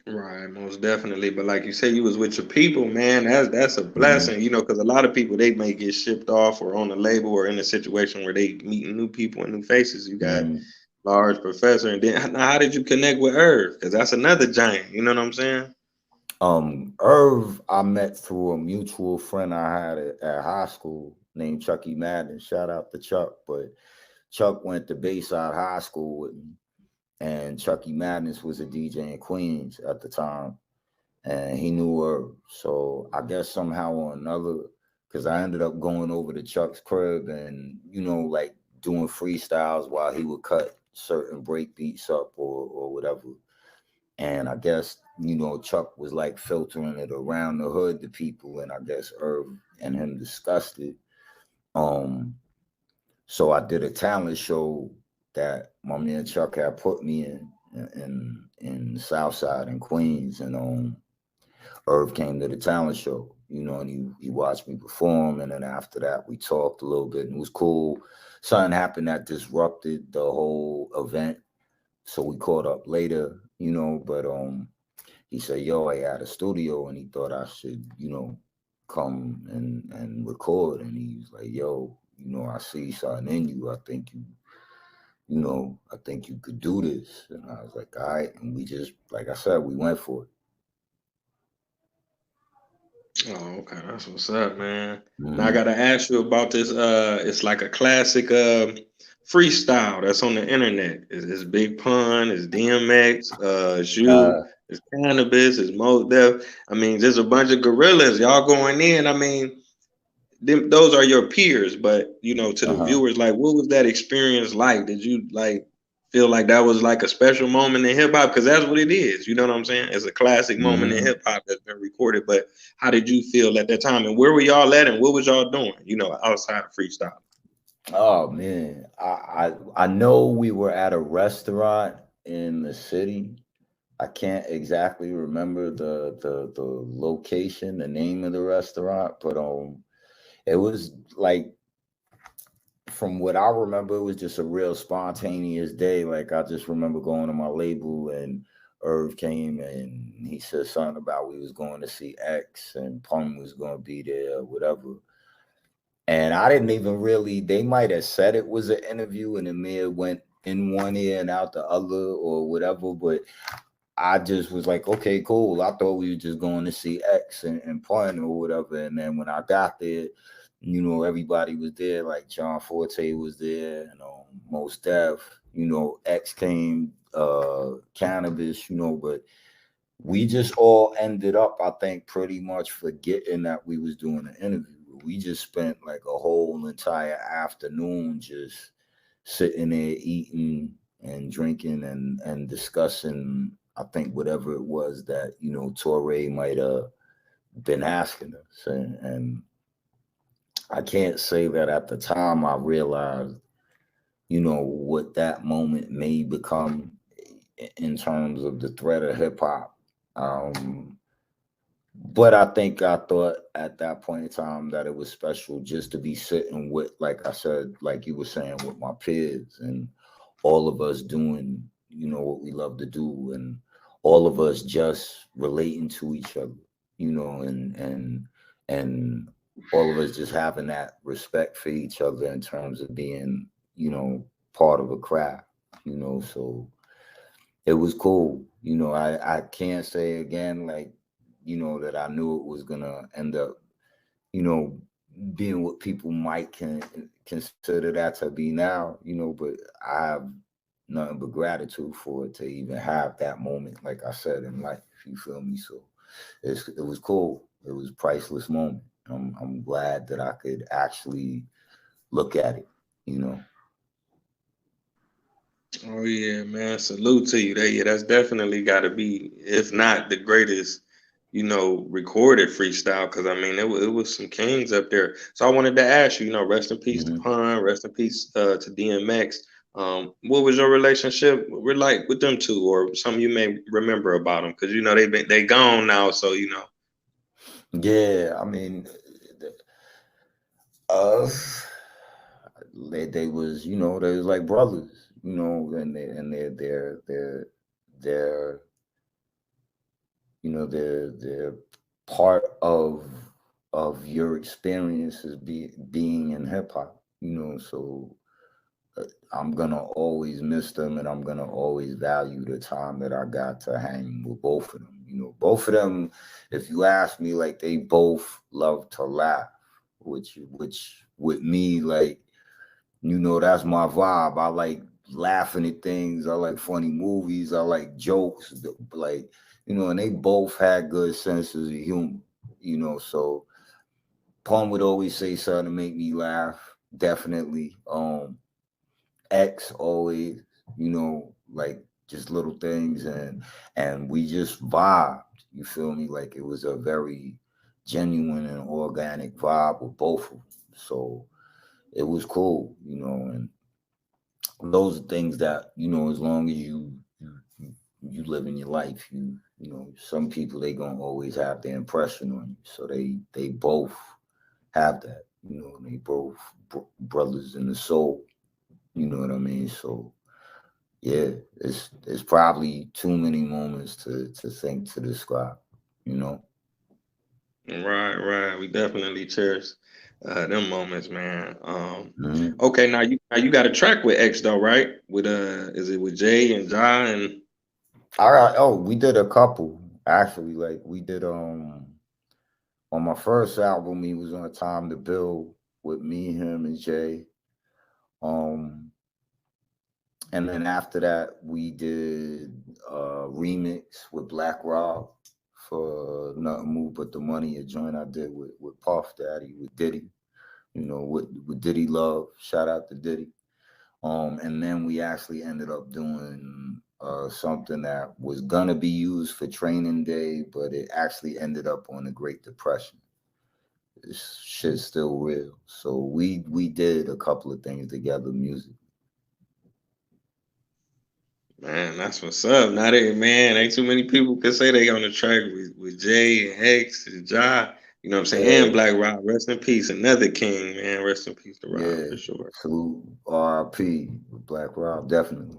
Right, most definitely. But like you said, you was with your people, man. That's a Mm-hmm. blessing, because a lot of people they may get shipped off or on a label or in a situation where they meeting new people and new faces. You got Mm-hmm. large professor, and then now how did you connect with Irv? Because that's another giant. You know what I'm saying? Irv, I met through a mutual friend I had at high school named Chucky Madden. Shout out to Chuck, but Chuck went to Bayside High School with me, and Chucky Madness was a DJ in Queens at the time, and he knew Irv. So I guess somehow or another, because I ended up going over to Chuck's crib and like doing freestyles while he would cut certain break beats up or whatever. And I guess, Chuck was like filtering it around the hood to people, and I guess Irv and him discussed it. Um, so I did a talent show that my man Chuck had put me in the South Side in Queens, and Irv came to the talent show, and he watched me perform, and then after that we talked a little bit, and it was cool. Something happened that disrupted the whole event, so we caught up later, but he said, yo, I had a studio and he thought I should, come and record. And he was like, yo, I see something in you. I think you could do this. And I was like, all right. And we just, like I said, we went for it. Oh, okay, that's what's up, man. Now I Mm-hmm. gotta ask you about this. It's like a classic freestyle that's on the internet. It's Big Pun, it's DMX, it's you, Uh, it's Cannabis, it's Mo Def. I mean, there's a bunch of gorillas. Y'all going in. I mean, those are your peers, but to the uh-huh. viewers, like, what was that experience like? Did you like feel like that was like a special moment in hip hop? Because that's what it is. You know what I'm saying? It's a classic moment in Mm-hmm. hip hop that's been recorded. But how did you feel at that time, and where were y'all at, and what was y'all doing? Outside of freestyle. Oh man. I know we were at a restaurant in the city. I can't exactly remember the location, the name of the restaurant, but it was like, from what I remember, it was just a real spontaneous day. Like, I just remember going to my label and Irv came and he said something about we was going to see X and Pun was going to be there or whatever. And I didn't even really, they might have said it was an interview and it may have went in one ear and out the other or whatever, but I just was like, okay, cool. I thought we were just going to see X and Pun or whatever. And then when I got there, everybody was there. Like John Forte was there, Most Def, X came, Cannabis, but we just all ended up, I think, pretty much forgetting that we was doing an interview. We just spent like a whole entire afternoon just sitting there eating and drinking and discussing, I think, whatever it was that Torre might have been asking us. And I can't say that at the time I realized what that moment may become in terms of the threat of hip hop. um but I think I thought at that point in time that it was special just to be sitting with, like I said, like you were saying, with my peers and all of us doing, what we love to do, and all of us just relating to each other, and all of us just having that respect for each other in terms of being, part of a craft, so it was cool. I can't say again, like, that I knew it was gonna end up, you know, being what people might consider that to be now, but I have nothing but gratitude for it to even have that moment, like I said, in life. You feel me? So it was cool. It was a priceless moment. I'm glad that I could actually look at it, you know. Oh yeah, man. Salute to you. That's definitely got to be, if not the greatest, recorded freestyle. Because I mean, it was some kings up there. So I wanted to ask you, rest in peace to Hmm. Pun, rest in peace to DMX. What was your relationship with them two, or something you may remember about them? Because they gone now. So Yeah, I mean, uh, they was, they was like brothers, and they're you know, they're part of your experience as being in hip hop, you know. So I'm gonna always miss them, and I'm gonna always value the time that I got to hang with both of them. You know, both of them, if you ask me, like they both love to laugh, which with me, like, you know, that's my vibe. I like laughing at things. I like funny movies. I like jokes. Like, you know, and they both had good senses of humor. You know, so Pun would always say something to make me laugh. Definitely. X always, you know, like just little things, and we just vibed. You feel me? Like it was a very genuine and organic vibe with both of them. So it was cool, you know, and those are things that, you know, as long as you live in your life, you know, some people they gonna always have their impression on you. So they both have that, you know, they both brothers in the soul. You know what I mean? So yeah, it's probably too many moments to think to describe. You know. Right, right. We definitely cherish them moments, man. Mhm. Okay, now you got a track with X though, right? With is it with Jay and Ja and All right. Oh, we did a couple actually. Like we did on my first album, he was on Time to Build with me, him, and Jay. Um, and then after that, we did a remix with Black Rob for Nothing Move But the Money, a joint I did with Puff Daddy, with Diddy, you know, with Diddy Love. Shout out to Diddy. And then we actually ended up doing something that was gonna be used for Training Day, but it actually ended up on the Great Depression. This shit's still real. So we did a couple of things together, music. man, that's what's up. Not it, man. Ain't too many people can say they on the track with Jay and X and Ja. You know what I'm saying? And Yeah, Black Rob, rest in peace. Another king, man. Rest in peace to Rob yeah. for sure. Salute RIP with Black Rob, definitely.